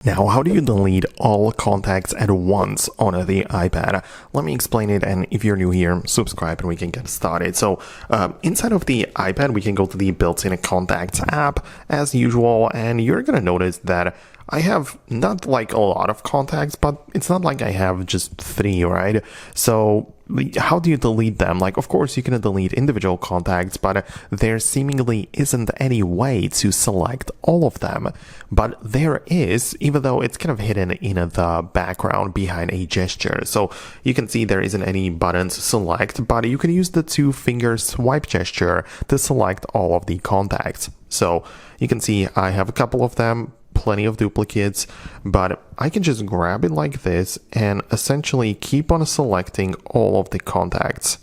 Now, how do you delete all contacts at once on the iPad? Let me explain it, and if you're new here, subscribe and we can get started. So, inside of the iPad, we can go to the built-in Contacts app as usual, and you're gonna notice that I have not like a lot of contacts, but it's not like I have just 3, right? So how do you delete them? Like, of course, you can delete individual contacts, but there seemingly isn't any way to select all of them. But there is, even though it's kind of hidden in the background behind a gesture. So you can see there isn't any button to select, but you can use the 2-finger swipe gesture to select all of the contacts. So you can see I have a couple of them, plenty of duplicates, but I can just grab it like this and essentially keep on selecting all of the contacts,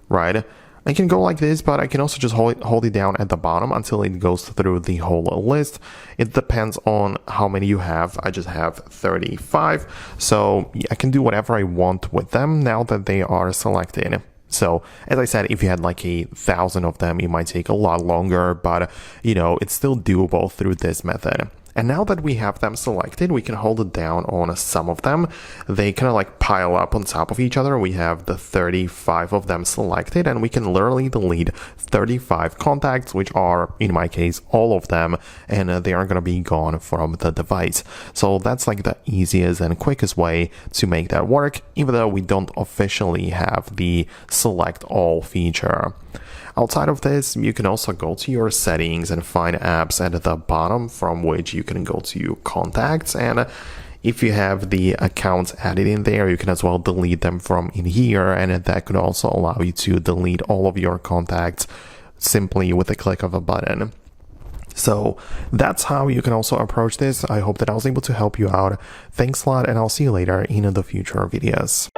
right? I can go like this, but I can also just hold it down at the bottom until it goes through the whole list. It depends on how many you have. I just have 35, so I can do whatever I want with them now that they are selected. So, as I said, if you had like 1,000 of them, it might take a lot longer, but it's still doable through this method. And now that we have them selected, we can hold it down on some of them. They kind of like pile up on top of each other. We have the 35 of them selected, and we can literally delete 35 contacts, which are, in my case, all of them, and they are going to be gone from the device. So that's like the easiest and quickest way to make that work, even though we don't officially have the select all feature. Outside of this, you can also go to your settings and find apps at the bottom, from which you can go to contacts, and if you have the accounts added in there, you can as well delete them from in here, and that could also allow you to delete all of your contacts simply with a click of a button. So that's how you can also approach this. I hope that I was able to help you out. Thanks a lot, and I'll see you later in the future videos.